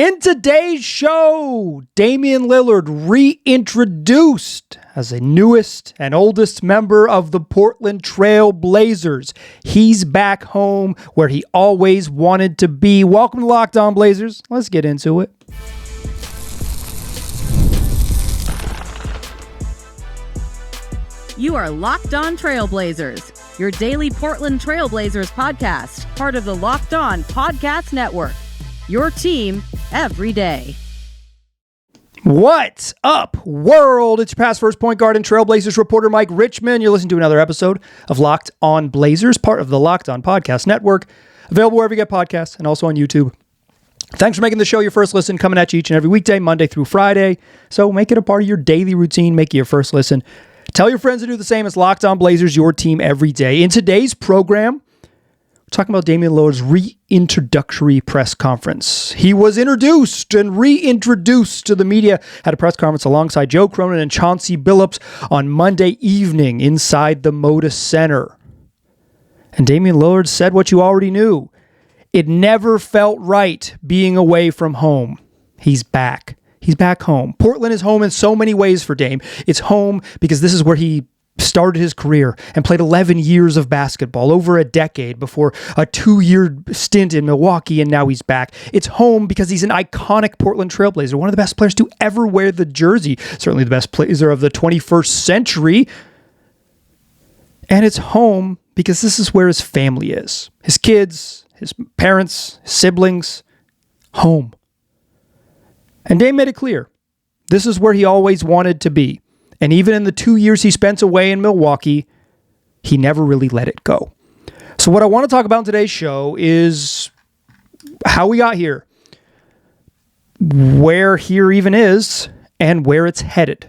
In today's show, Damian Lillard reintroduced as the newest and oldest member of the Portland Trail Blazers. He's back home where he always wanted to be. Welcome to Locked On Blazers. Let's get into it. You are Locked On Trailblazers, your daily Portland Trailblazers podcast, part of the Locked On Podcast Network. Your team every day. What's up, world? It's your past first point guard and Trailblazers reporter, Mike Richmond. You're listening to another episode of Locked On Blazers, part of the Locked On Podcast Network, available wherever you get podcasts and also on YouTube. Thanks for making the show your first listen, coming at you each and every weekday, Monday through Friday. So make it a part of your daily routine, make it your first listen. Tell your friends to do the same. As Locked On Blazers, your team every day. In today's program, we're talking about Damian Lillard's reintroductory press conference. He was introduced and reintroduced to the media at a press conference alongside Joe Cronin and Chauncey Billups on Monday evening inside the Moda Center. And Damian Lillard said what you already knew. It never felt right being away from home. He's back. He's back home. Portland is home in so many ways for Dame. It's home because this is where he started his career and played 11 years of basketball, over a decade before a 2-year stint in Milwaukee, and now he's back. It's home because he's an iconic Portland Trailblazer, one of the best players to ever wear the jersey, certainly the best player of the 21st century. And it's home because this is where his family is. His kids, his parents, his siblings, home. And Dame made it clear. This is where he always wanted to be. And even in the 2 years he spent away in Milwaukee, he never really let it go. So what I want to talk about in today's show is how we got here, where here even is, and where it's headed.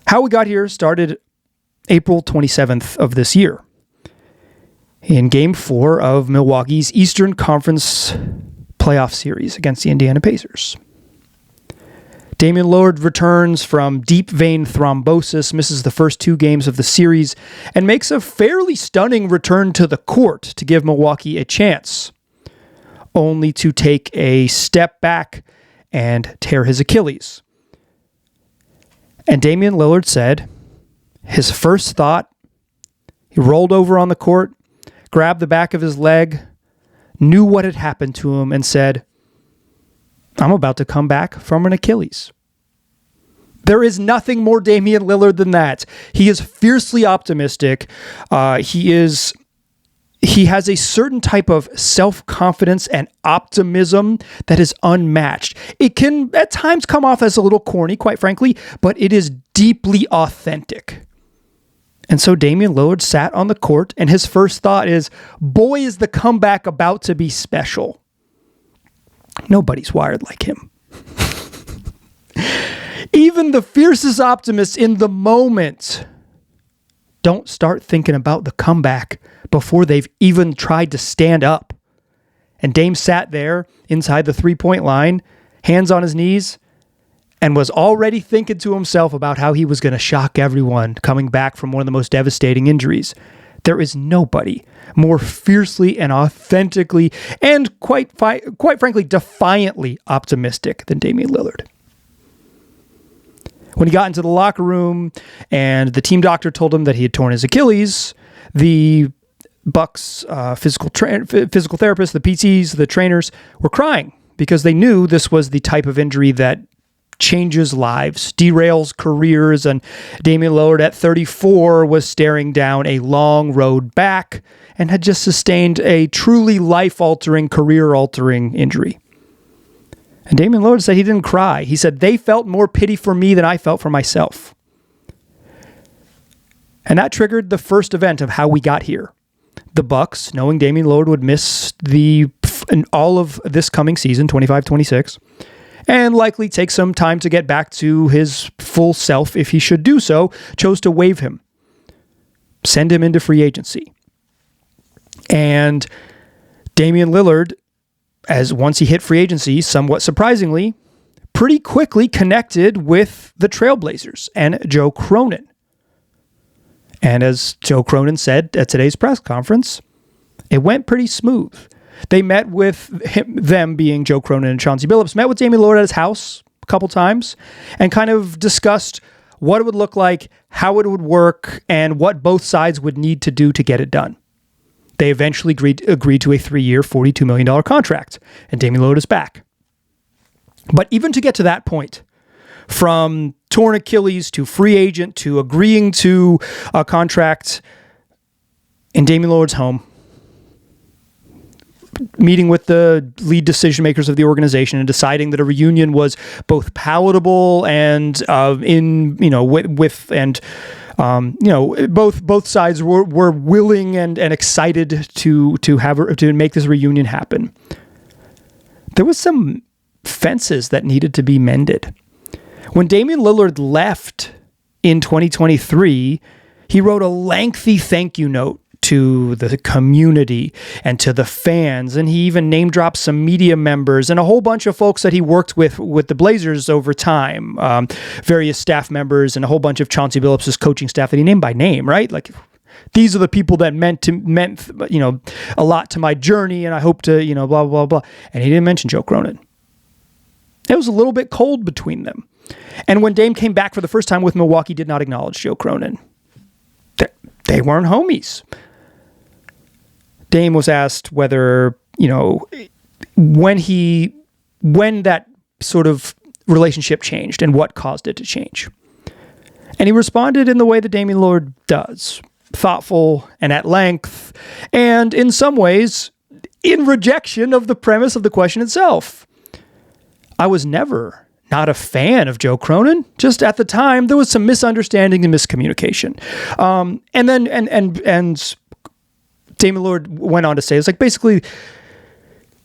How we got here started April 27th of this year in Game 4 of Milwaukee's Eastern Conference playoff series against the Indiana Pacers. Damian Lillard returns from deep vein thrombosis, misses the first 2 games of the series, and makes a fairly stunning return to the court to give Milwaukee a chance, only to take a step back and tear his Achilles. And Damian Lillard said his first thought, he rolled over on the court, grabbed the back of his leg, knew what had happened to him, and said, I'm about to come back from an Achilles. There is nothing more Damian Lillard than that. He is fiercely optimistic. He has a certain type of self-confidence and optimism that is unmatched. It can at times come off as a little corny, quite frankly, but it is deeply authentic. And so Damian Lillard sat on the court, and his first thought is, boy, is the comeback about to be special. Nobody's wired like him. Even the fiercest optimists in the moment don't start thinking about the comeback before they've even tried to stand up. And Dame sat there inside the three-point line, hands on his knees, and was already thinking to himself about how he was going to shock everyone coming back from one of the most devastating injuries. There is nobody more fiercely and authentically and quite frankly defiantly optimistic than Damian Lillard. When he got into the locker room and the team doctor told him that he had torn his Achilles, the Bucks physical therapists, the PTs, the trainers were crying because they knew this was the type of injury that changes lives, derails careers, and Damian Lillard at 34 was staring down a long road back and had just sustained a truly life-altering, career-altering injury. And Damian Lillard said he didn't cry. He said, they felt more pity for me than I felt for myself. And that triggered the first event of how we got here. The Bucks, knowing Damian Lillard would miss all of this coming season, 25-26, and likely take some time to get back to his full self if he should do so, chose to waive him, send him into free agency. And Damian Lillard, once he hit free agency, somewhat surprisingly, pretty quickly connected with the Trailblazers and Joe Cronin. And as Joe Cronin said at today's press conference, it went pretty smooth. They met with them being Joe Cronin and Chauncey Billups, met with Damian Lillard at his house a couple times and kind of discussed what it would look like, how it would work, and what both sides would need to do to get it done. They eventually agreed to a 3-year, $42 million contract, and Damian Lillard is back. But even to get to that point, from torn Achilles to free agent to agreeing to a contract in Damian Lillard's home, meeting with the lead decision makers of the organization and deciding that a reunion was both palatable and both sides were willing and excited to make this reunion happen. There was some fences that needed to be mended. When Damian Lillard left in 2023, he wrote a lengthy thank you note to the community and to the fans, and he even name dropped some media members and a whole bunch of folks that he worked with the Blazers over time, various staff members and a whole bunch of Chauncey Billups' coaching staff that he named by name, right? Like, these are the people that meant a lot to my journey, and I hope to blah blah blah. And he didn't mention Joe Cronin. It was a little bit cold between them. And when Dame came back for the first time with Milwaukee, did not acknowledge Joe Cronin. They weren't homies. Dame was asked whether, when that sort of relationship changed and what caused it to change. And he responded in the way that Damian Lillard does, thoughtful and at length, and in some ways, in rejection of the premise of the question itself. I was never not a fan of Joe Cronin. Just at the time, there was some misunderstanding and miscommunication. And Damian Lillard went on to say, it's like, basically,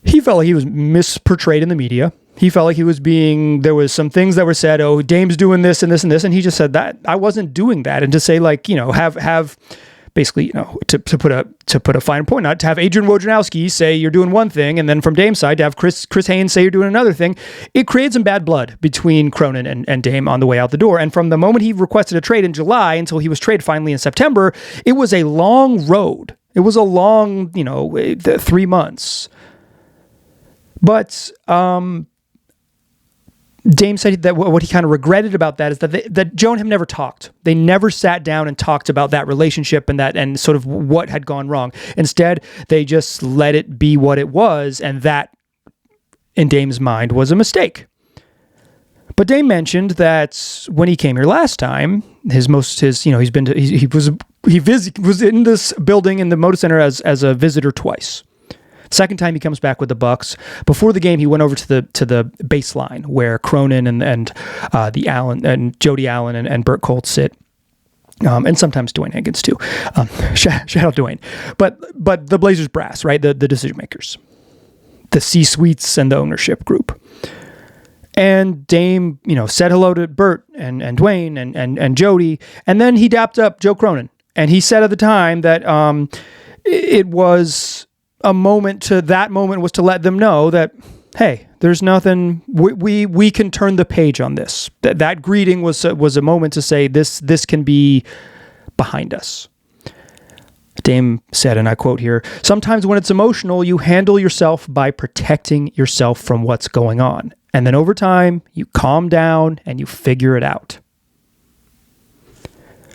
he felt like he was misportrayed in the media. He felt like there was some things that were said, oh, Dame's doing this and this and this. And he just said that I wasn't doing that. And to say, like, have basically, to put a fine point on it, to have Adrian Wojnarowski say you're doing one thing, and then from Dame's side to have Chris Haynes say you're doing another thing, it created some bad blood between Cronin and Dame on the way out the door. And from the moment he requested a trade in July until he was traded finally in September, it was a long road. It was a long, 3 months. But Dame said that what he kind of regretted about that is that Joe and him never talked. They never sat down and talked about that relationship and sort of what had gone wrong. Instead, they just let it be what it was, and that, in Dame's mind, was a mistake. But Dame mentioned that when he came here last time, he was in this building in the Moda Center as a visitor twice. Second time he comes back with the Bucks. Before the game, he went over to the baseline where Cronin and the Allen and Jody Allen and Burt Colt sit, and sometimes Dwayne Hankins too. Shout out Dwayne, but the Blazers brass, right? The decision makers, the C-suites and the ownership group. And Dame, said hello to Burt and Dwayne and Jody, and then he dapped up Joe Cronin, and he said at the time that it was a moment was to let them know that, hey, there's nothing, we can turn the page on this. That greeting was a moment to say this can be behind us. Dame said, and I quote here, "Sometimes when it's emotional, you handle yourself by protecting yourself from what's going on. And then over time, you calm down and you figure it out."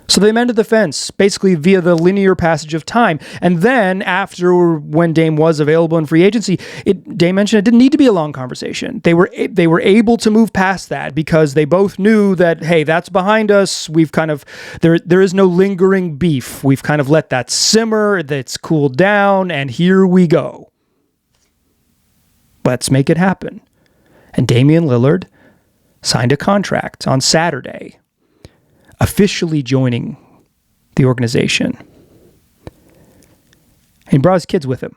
So they mended the fence, basically via the linear passage of time. And then after, when Dame was available in free agency, Dame mentioned it didn't need to be a long conversation. They were able to move past that because they both knew that, hey, that's behind us. We've kind of, there is no lingering beef. We've kind of let that simmer, that's cooled down, and here we go. Let's make it happen. And Damian Lillard signed a contract on Saturday, officially joining the organization. And he brought his kids with him.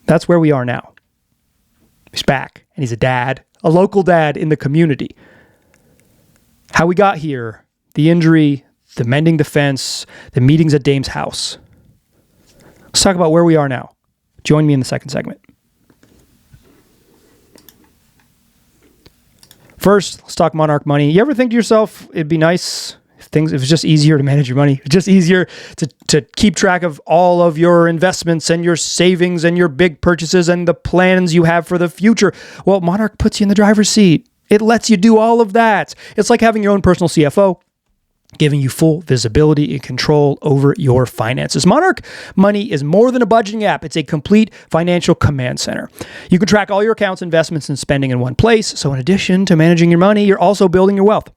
That's where we are now. He's back, and he's a dad, a local dad in the community. How we got here, the injury, the mending the fence, the meetings at Dame's house. Let's talk about where we are now. Join me in the second segment. First, let's talk Monarch Money. You ever think to yourself, it'd be nice if things, it was just easier to manage your money. It's just easier to keep track of all of your investments and your savings and your big purchases and the plans you have for the future. Well, Monarch puts you in the driver's seat. It lets you do all of that. It's like having your own personal CFO, giving you full visibility and control over your finances. Monarch Money is more than a budgeting app. It's a complete financial command center. You can track all your accounts, investments, and spending in one place. So in addition to managing your money, you're also building your wealth.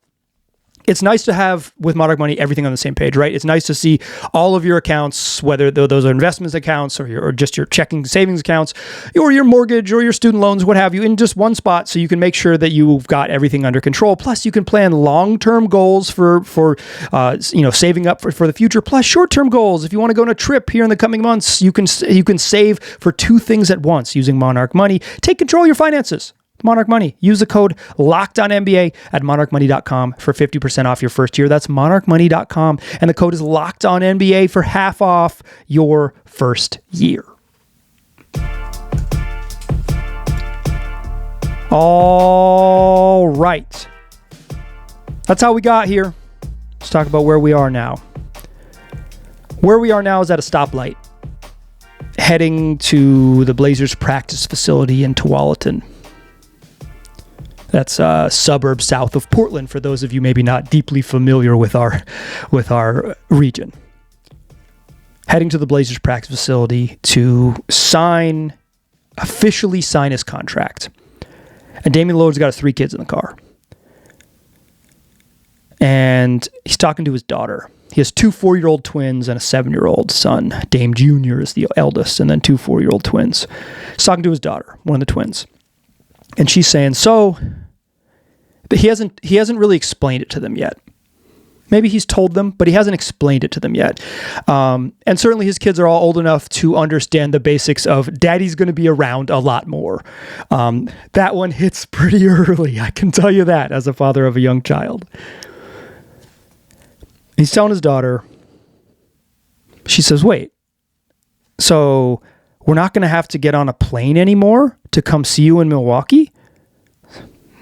It's nice to have, with Monarch Money, everything on the same page, right? It's nice to see all of your accounts, whether those are investments accounts or just your checking savings accounts or your mortgage or your student loans, what have you, in just one spot, so you can make sure that you've got everything under control. Plus, you can plan long-term goals for saving up for the future, plus short-term goals. If you want to go on a trip here in the coming months, you can save for two things at once using Monarch Money. Take control of your finances. Monarch Money. Use the code LOCKEDONNBA at monarchmoney.com for 50% off your first year. That's monarchmoney.com. And the code is LOCKEDONNBA for half off your first year. All right. That's how we got here. Let's talk about where we are now. Where we are now is at a stoplight, heading to the Blazers practice facility in Tualatin. That's a suburb south of Portland, for those of you maybe not deeply familiar with our region. Heading to the Blazers practice facility to officially sign his contract. And Damian Lillard's got his 3 kids in the car. And he's talking to his daughter. He has 2 4-year-old twins and a 7-year-old son. Dame Jr. is the eldest, and then 2 4-year-old twins. He's talking to his daughter, one of the twins. And she's saying, but he hasn't really explained it to them yet. Maybe he's told them, but he hasn't explained it to them yet. And certainly his kids are all old enough to understand the basics of daddy's going to be around a lot more. That one hits pretty early, I can tell you that, as a father of a young child. He's telling his daughter, she says, wait, so we're not going to have to get on a plane anymore to come see you in Milwaukee?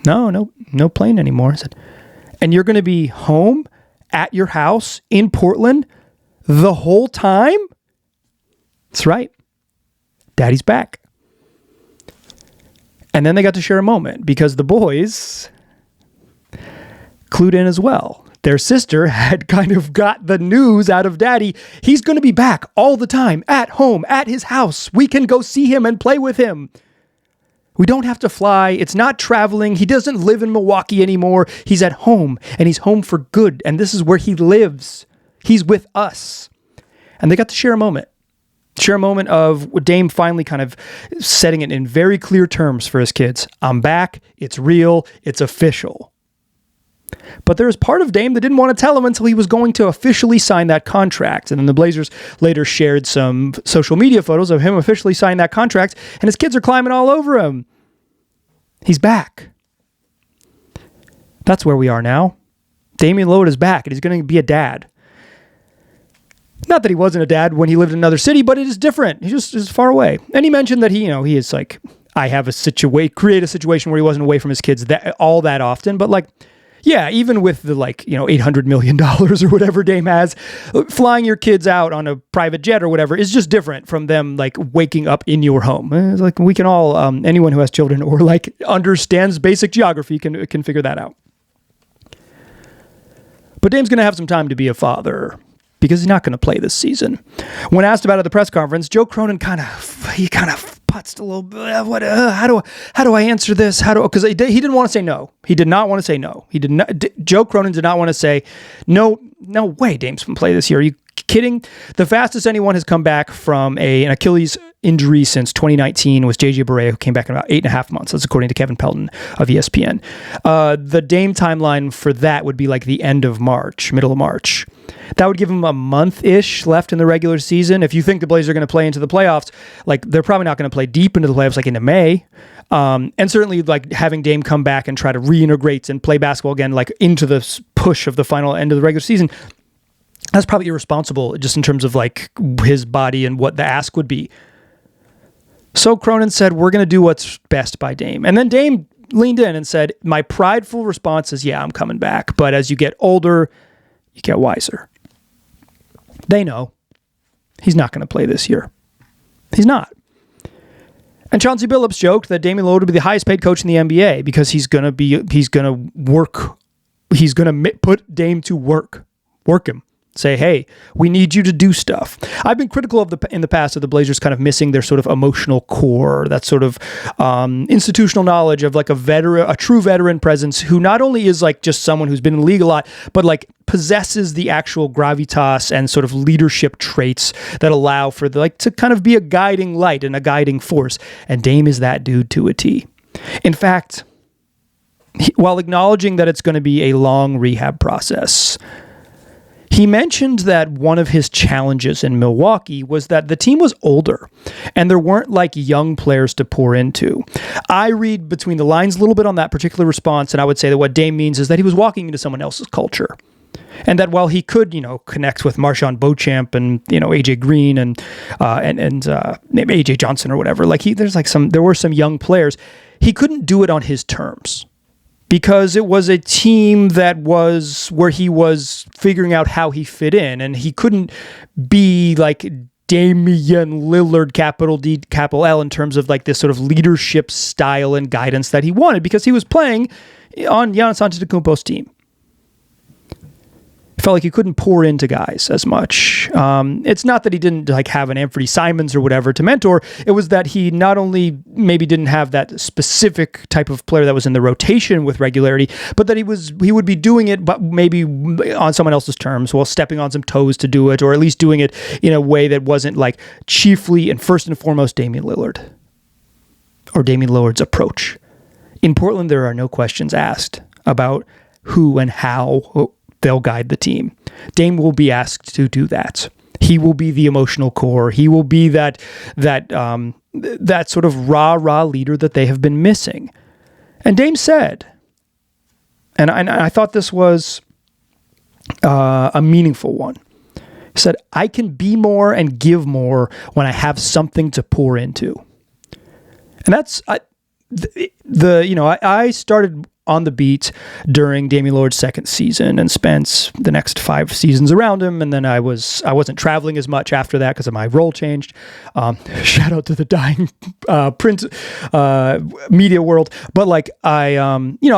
No plane anymore. I said, and you're going to be home at your house in Portland the whole time? That's right. Daddy's back. And then they got to share a moment because the boys clued in as well. Their sister had kind of got the news out of daddy. He's going to be back all the time, at home, at his house. We can go see him and play with him. We don't have to fly. It's not traveling. He doesn't live in Milwaukee anymore. He's at home, and he's home for good. And this is where he lives. He's with us. And they got to share a moment. Share a moment of Dame finally kind of setting it in very clear terms for his kids. I'm back. It's real. It's official. But there was part of Dame that didn't want to tell him until he was going to officially sign that contract. And then the Blazers later shared some social media photos of him officially signing that contract, and his kids are climbing all over him. He's back. That's where we are now. Damian Lillard is back, and he's going to be a dad. Not that he wasn't a dad when he lived in another city, but it is different. He just is far away. And he mentioned that he is like, I have create a situation where he wasn't away from his kids all that often, but like, yeah, even with the $800 million or whatever Dame has, flying your kids out on a private jet or whatever is just different from them like waking up in your home. It's like we can all, anyone who has children or like understands basic geography can figure that out. But Dame's going to have some time to be a father because he's not going to play this season. When asked about it at the press conference, Joe Cronin kind of putzed a little bit. How do I answer this? Because he didn't want to say no. He did not want to say no. Joe Cronin did not want to say no way Dame's going to play this year. Are you kidding? The fastest anyone has come back from an Achilles injury since 2019 was JJ Barea, who came back in about 8.5 months. That's according to Kevin Pelton of ESPN. The Dame timeline for that would be like the end of March, middle of March. That would give him a month-ish left in the regular season. If you think the Blazers are going to play into the playoffs, like they're probably not going to play deep into the playoffs like into May. And certainly like having Dame come back and try to reintegrate and play basketball again, like into the push of the final end of the regular season, that's probably irresponsible just in terms of like his body and what the ask would be. So Cronin said, we're going to do what's best by Dame. And then Dame leaned in and said, my prideful response is, yeah, I'm coming back. But as you get older, you get wiser. They know he's not going to play this year. He's not. And Chauncey Billups joked that Damian Lillard would be the highest paid coach in the NBA because he's going to put Dame to work him. Say, hey, we need you to do stuff. I've been critical in the past of the Blazers kind of missing their sort of emotional core, that sort of institutional knowledge of like a true veteran presence who not only is like just someone who's been in the league a lot, but like possesses the actual gravitas and sort of leadership traits that allow for to kind of be a guiding light and a guiding force. And Dame is that dude to a T. In fact, while acknowledging that it's going to be a long rehab process, he mentioned that one of his challenges in Milwaukee was that the team was older and there weren't like young players to pour into. I read between the lines a little bit on that particular response, and I would say that what Dame means is that he was walking into someone else's culture. And that while he could, connect with Marshawn Beauchamp and, AJ Green and maybe AJ Johnson or whatever, there were some young players, he couldn't do it on his terms. Because it was a team that was where he was figuring out how he fit in, and he couldn't be like Damian Lillard, capital D, capital L, in terms of like this sort of leadership style and guidance that he wanted, because he was playing on Giannis Antetokounmpo's team. Felt like he couldn't pour into guys as much. It's not that he didn't like have an Anthony Simons or whatever to mentor. It was that he not only maybe didn't have that specific type of player that was in the rotation with regularity, but that he would be doing it, but maybe on someone else's terms, while stepping on some toes to do it, or at least doing it in a way that wasn't like chiefly and first and foremost Damian Lillard or Damian Lillard's approach. In Portland, there are no questions asked about who and how they'll guide the team. Dame will be asked to do that. He will be the emotional core. He will be that sort of rah leader that they have been missing. And Dame said, and I thought this was a meaningful one. He said, "I can be more and give more when I have something to pour into." And that's I started on the beat during Damian Lillard's second season and spent the next 5 seasons around him. And then I wasn't traveling as much after that because my role changed. Shout out to the dying print media world. But I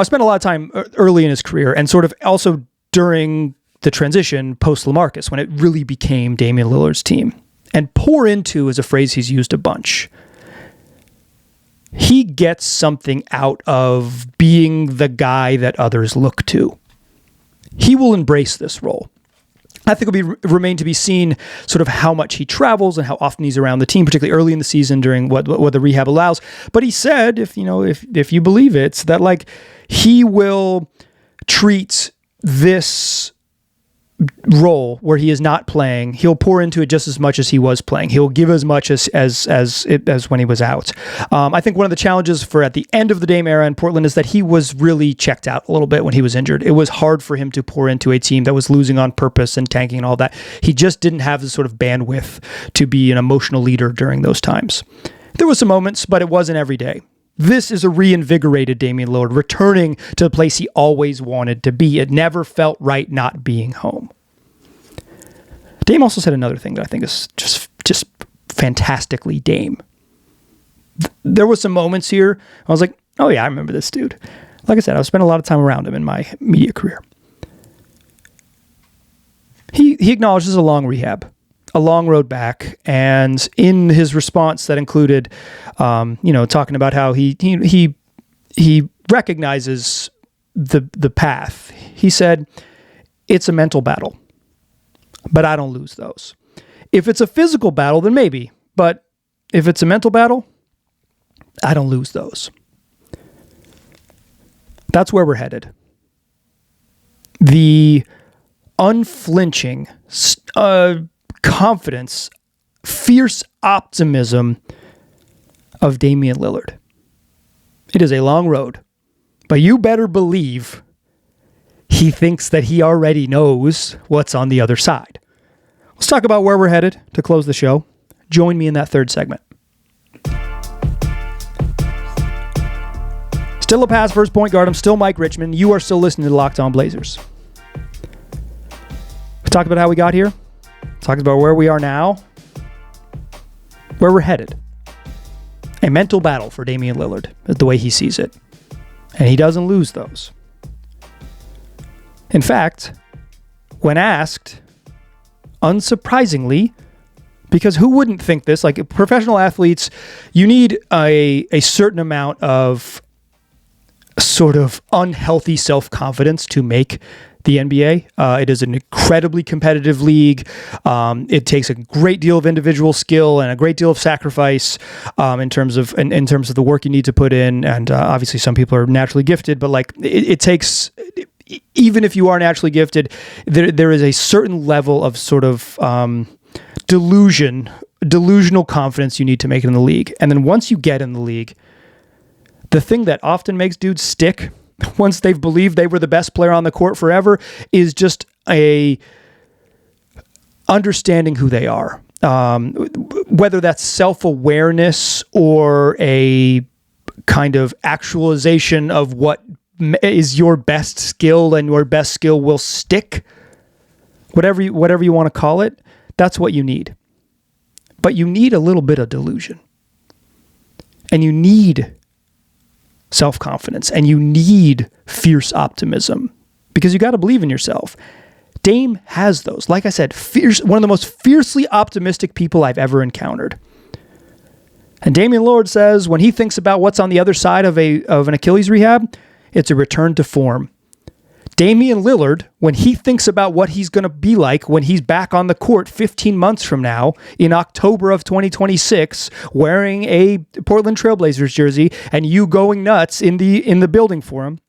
spent a lot of time early in his career and sort of also during the transition post LaMarcus, when it really became Damian Lillard's team. And pour into is a phrase he's used a bunch. He gets something out of being the guy that others look to. He will embrace this role. I think it'll remain to be seen sort of how much he travels and how often he's around the team, particularly early in the season during what the rehab allows. But he said, if you believe it, that he will treat this role where he is not playing, he'll pour into it just as much as he was playing. He'll give as much as when he was out. I think one of the challenges for at the end of the Dame era in Portland is that he was really checked out a little bit when he was injured. It was hard for him to pour into a team that was losing on purpose and tanking and all that. He just didn't have the sort of bandwidth to be an emotional leader during those times. There were some moments, but it wasn't every day. This is a reinvigorated Damian Lillard returning to the place he always wanted to be. It never felt right not being home. Dame also said another thing that I think is just fantastically Dame. There were some moments here I was like, oh yeah, I remember this dude. Like I said, I've spent a lot of time around him in my media career. He acknowledges a long rehab, a long road back, and in his response that included, talking about how he recognizes the path. He said, "It's a mental battle, but I don't lose those. If it's a physical battle, then maybe, but if it's a mental battle, I don't lose those." That's where we're headed. The unflinching confidence, fierce optimism of Damian Lillard. It is a long road, but you better believe he thinks that he already knows what's on the other side. Let's talk about where we're headed to close the show. Join me in that third segment. Still a pass first point guard. I'm still Mike Richmond. You are still listening to Locked On Blazers. Talked about how we got here. Talked about where we are now. Where we're headed. A mental battle for Damian Lillard is the way he sees it. And he doesn't lose those. In fact, when asked, unsurprisingly, because who wouldn't think this? Like professional athletes, you need a certain amount of sort of unhealthy self-confidence to make the NBA. It is an incredibly competitive league. It takes a great deal of individual skill and a great deal of sacrifice in terms of the work you need to put in. And obviously, some people are naturally gifted, but like it takes. Even if you are naturally gifted, there is a certain level of sort of delusional confidence you need to make it in the league. And then once you get in the league, the thing that often makes dudes stick once they've believed they were the best player on the court forever is just a understanding who they are. Whether that's self-awareness or a kind of actualization of what is your best skill, and your best skill will stick. Whatever you want to call it, that's what you need. But you need a little bit of delusion. And you need self-confidence. And you need fierce optimism. Because you got to believe in yourself. Dame has those. Like I said, one of the most fiercely optimistic people I've ever encountered. And Damian Lillard says when he thinks about what's on the other side of an Achilles rehab, it's a return to form. Damian Lillard, when he thinks about what he's going to be like when he's back on the court 15 months from now in October of 2026, wearing a Portland Trailblazers jersey and you going nuts in the building for him,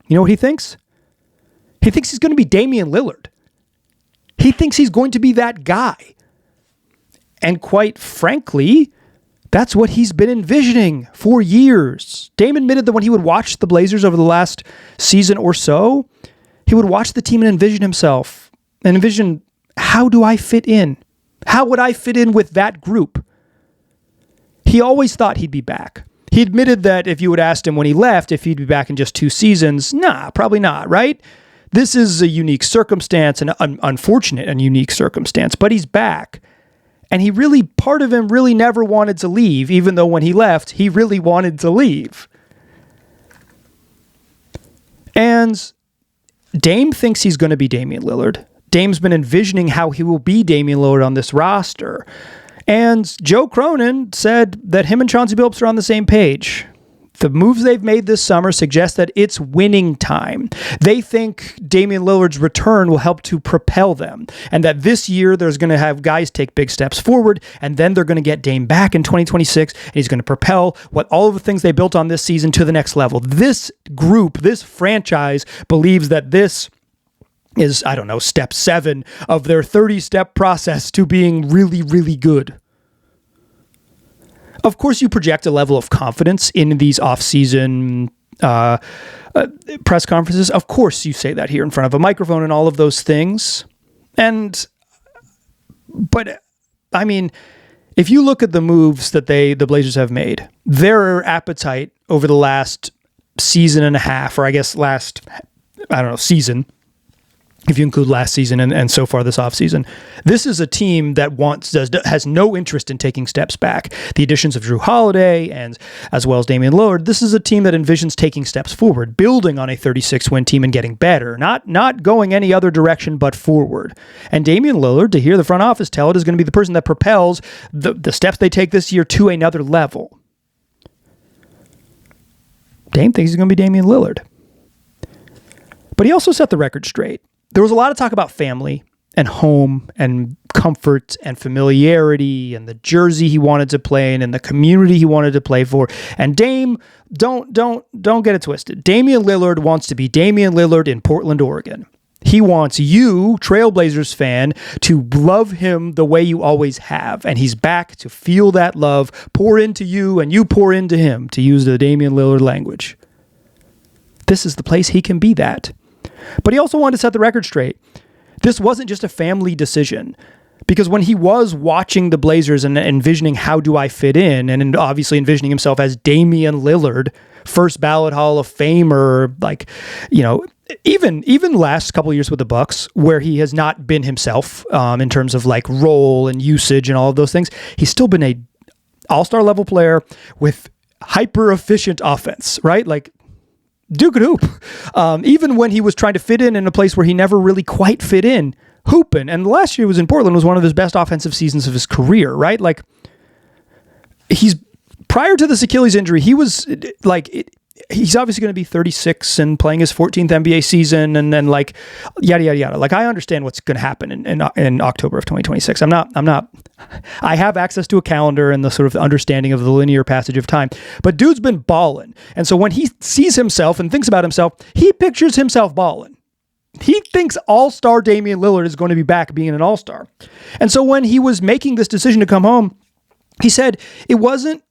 you know what he thinks? He thinks he's going to be Damian Lillard. He thinks he's going to be that guy. And quite frankly, that's what he's been envisioning for years. Dame admitted that when he would watch the Blazers over the last season or so, he would watch the team and envision himself and envision, how do I fit in? How would I fit in with that group? He always thought he'd be back. He admitted that if you had asked him when he left if he'd be back in just 2 seasons, nah, probably not, right? This is a unique circumstance, an unfortunate and unique circumstance, but he's back. And part of him really never wanted to leave, even though when he left, he really wanted to leave. And Dame thinks he's going to be Damian Lillard. Dame's been envisioning how he will be Damian Lillard on this roster. And Joe Cronin said that him and Chauncey Billups are on the same page. The moves they've made this summer suggest that it's winning time. They think Damian Lillard's return will help to propel them, and that this year there's going to have guys take big steps forward, and then they're going to get Dame back in 2026, and he's going to propel all of the things they built on this season to the next level. This group, this franchise, believes that this is, step 7 of their 30-step process to being really, really good. Of course, you project a level of confidence in these off-season press conferences. Of course, you say that here in front of a microphone and all of those things. But I mean, if you look at the moves that the Blazers have made, their appetite over the last season and a half, or I guess season, if you include last season and so far this offseason. This is a team that has no interest in taking steps back. The additions of Jrue Holiday and as well as Damian Lillard, this is a team that envisions taking steps forward, building on a 36-win team and getting better, not going any other direction but forward. And Damian Lillard, to hear the front office tell it, is going to be the person that propels the steps they take this year to another level. Dame thinks he's going to be Damian Lillard. But he also set the record straight. There was a lot of talk about family and home and comfort and familiarity and the jersey he wanted to play in and the community he wanted to play for. And Dame, don't get it twisted. Damian Lillard wants to be Damian Lillard in Portland, Oregon. He wants you, Trailblazers fan, to love him the way you always have. And he's back to feel that love pour into you and you pour into him, to use the Damian Lillard language. This is the place he can be that. But he also wanted to set the record straight. This wasn't just a family decision, because when he was watching the Blazers and envisioning how do I fit in, and obviously envisioning himself as Damian Lillard, first ballot Hall of Famer, even last couple of years with the Bucks, where he has not been himself in terms of like role and usage and all of those things, he's still been a all-star level player with hyper efficient offense, right? Like Duke could hoop. Even when he was trying to fit in a place where he never really quite fit in, hooping. And last year he was in Portland, was one of his best offensive seasons of his career, right? Like prior to this Achilles injury, he was like, he's obviously going to be 36 and playing his 14th NBA season, and then like yada yada yada. Like I understand what's going to happen in October of 2026. I have access to a calendar and the sort of understanding of the linear passage of time. But dude's been balling, and so when he sees himself and thinks about himself, he pictures himself balling. He thinks all-star Damian Lillard is going to be back being an all-star. And so when he was making this decision to come home, he said it wasn't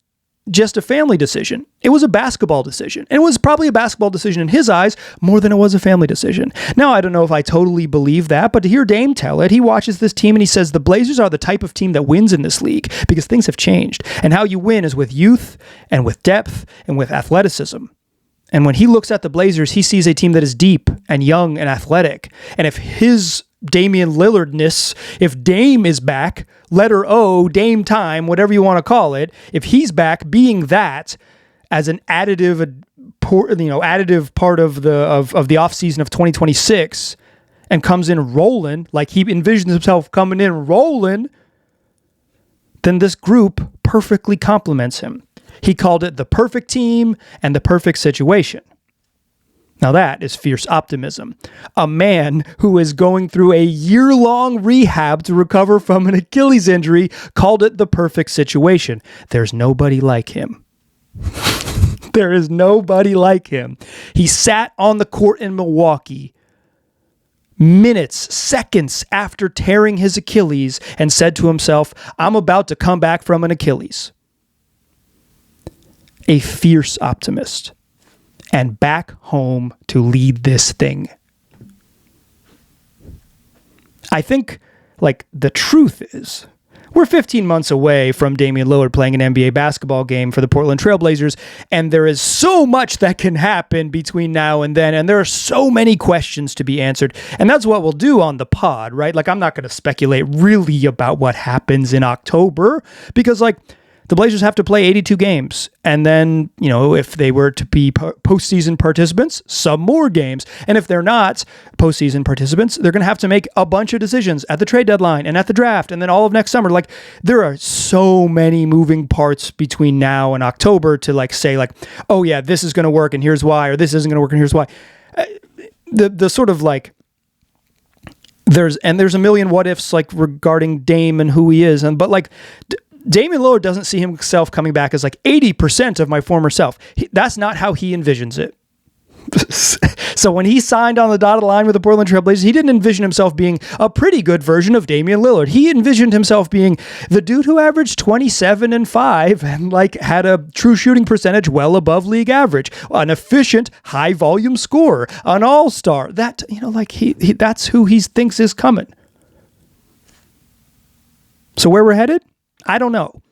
just a family decision. It was a basketball decision. And it was probably a basketball decision in his eyes more than it was a family decision. Now, I don't know if I totally believe that, but to hear Dame tell it, he watches this team and he says the Blazers are the type of team that wins in this league because things have changed. And how you win is with youth and with depth and with athleticism. And when he looks at the Blazers, he sees a team that is deep and young and athletic. And if his Damian Lillardness, if Dame is back, letter O, Dame time, whatever you want to call it, if he's back being that as an additive part of the offseason of 2026 and comes in rolling, like he envisions himself coming in rolling, then this group perfectly complements him. He called it the perfect team and the perfect situation. Now that is fierce optimism. A man who is going through a year-long rehab to recover from an Achilles injury called it the perfect situation. There's nobody like him. There is nobody like him. He sat on the court in Milwaukee minutes, seconds after tearing his Achilles and said to himself, I'm about to come back from an Achilles. A fierce optimist. And back home to lead this thing. I think, like, the truth is, we're 15 months away from Damian Lillard playing an NBA basketball game for the Portland Trail Blazers, and there is so much that can happen between now and then, and there are so many questions to be answered, and that's what we'll do on the pod, right? Like, I'm not going to speculate really about what happens in October, because, like, the Blazers have to play 82 games. And then, you know, if they were to be postseason participants, some more games. And if they're not postseason participants, they're going to have to make a bunch of decisions at the trade deadline and at the draft and then all of next summer. Like, there are so many moving parts between now and October to like say like, oh yeah, this is going to work and here's why, or this isn't going to work and here's why. The sort of like, there's a million what ifs like regarding Dame and who he is. But like, Damian Lillard doesn't see himself coming back as like 80% of my former self. That's not how he envisions it. So when he signed on the dotted line with the Portland Trail Blazers, he didn't envision himself being a pretty good version of Damian Lillard. He envisioned himself being the dude who averaged 27 and 5 and like had a true shooting percentage well above league average, an efficient high volume scorer, an all-star. That, you know, like he that's who he thinks is coming. So where we're headed? I don't know,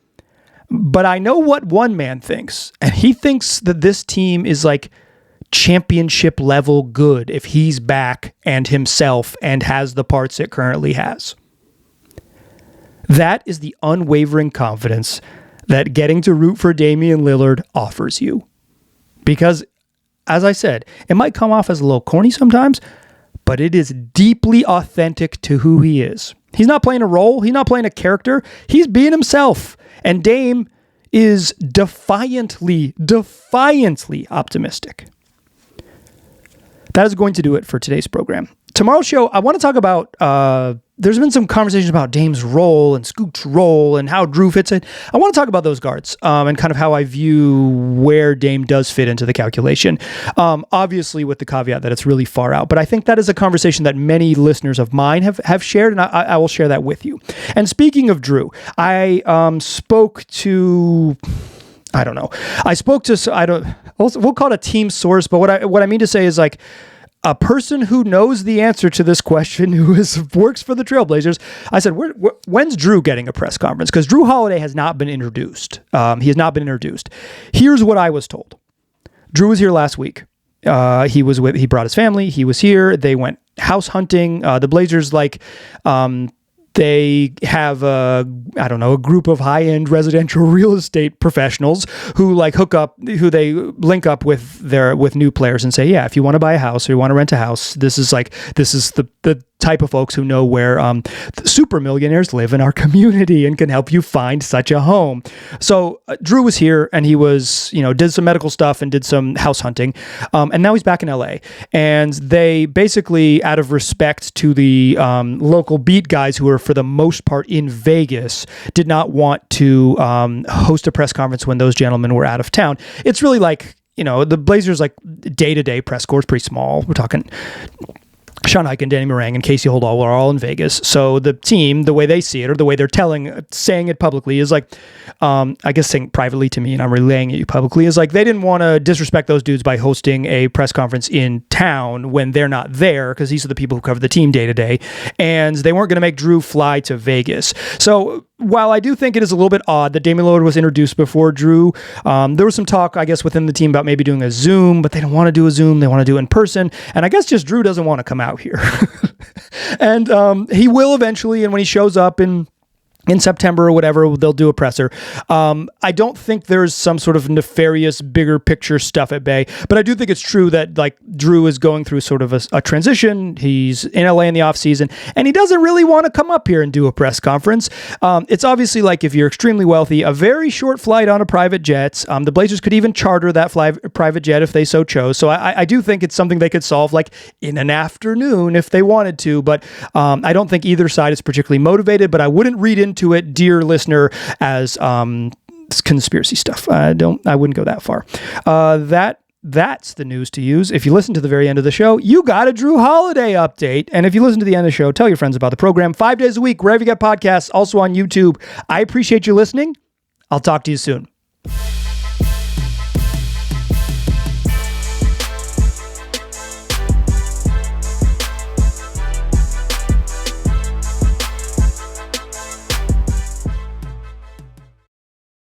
but I know what one man thinks, and he thinks that this team is like championship level good if he's back and himself and has the parts it currently has. That is the unwavering confidence that getting to root for Damian Lillard offers you. Because, as I said, it might come off as a little corny sometimes, but it is deeply authentic to who he is. He's not playing a role. He's not playing a character. He's being himself. And Dame is defiantly optimistic. That is going to do it for today's program. Tomorrow's show, I want to talk about, there's been some conversations about Dame's role and Scoot's role and how Jrue fits in. I want to talk about those guards and kind of how I view where Dame does fit into the calculation. Obviously with the caveat that it's really far out, but I think that is a conversation that many listeners of mine have shared, and I will share that with you. And speaking of Jrue, I spoke to... we'll call it a team source, but what I mean to say is like a person who knows the answer to this question, who works for the Trailblazers. I said, when's Jrue getting a press conference? Because Jrue Holiday has not been introduced. He has not been introduced. Here's what I was told. Jrue was here last week. He brought his family. He was here. They went house hunting. The Blazers they have a group of high-end residential real estate professionals who they link up with new players and say, yeah, if you want to buy a house or you want to rent a house, this is the type of folks who know where super millionaires live in our community and can help you find such a home. So Jrue was here and he was, did some medical stuff and did some house hunting. And now he's back in LA. And they basically, out of respect to the local beat guys who are for the most part in Vegas, did not want to host a press conference when those gentlemen were out of town. It's really like, the Blazers day-to-day press corps is pretty small. We're talking Sean Highkin, Danny Morang, and Casey Holdall are all in Vegas. So the team, the way they see it, or the way they're saying it publicly, is I guess saying privately to me, and I'm relaying it publicly, is they didn't want to disrespect those dudes by hosting a press conference in town when they're not there, because these are the people who cover the team day to day, and they weren't going to make Jrue fly to Vegas. So while I do think it is a little bit odd that Damian Lillard was introduced before Jrue, there was some talk, I guess, within the team about maybe doing a Zoom, but they don't want to do a Zoom. They want to do it in person. And I guess just Jrue doesn't want to come out here. And he will eventually, and when he shows up in September or whatever, they'll do a presser. I don't think there's some sort of nefarious, bigger picture stuff at bay, but I do think it's true that Jrue is going through sort of a transition. He's in LA in the off season, and he doesn't really want to come up here and do a press conference. It's obviously if you're extremely wealthy, a very short flight on a private jet. The Blazers could even charter that private jet if they so chose. So I do think it's something they could solve in an afternoon if they wanted to, but I don't think either side is particularly motivated, but I wouldn't read into it, dear listener, as conspiracy stuff. I wouldn't go that far. That's the news to use. If you listen to the very end of the show, you got a Jrue Holiday update. And if you listen to the end of the show, tell your friends about the program 5 days a week, wherever you get podcasts, also on YouTube. I appreciate you listening. I'll talk to you soon.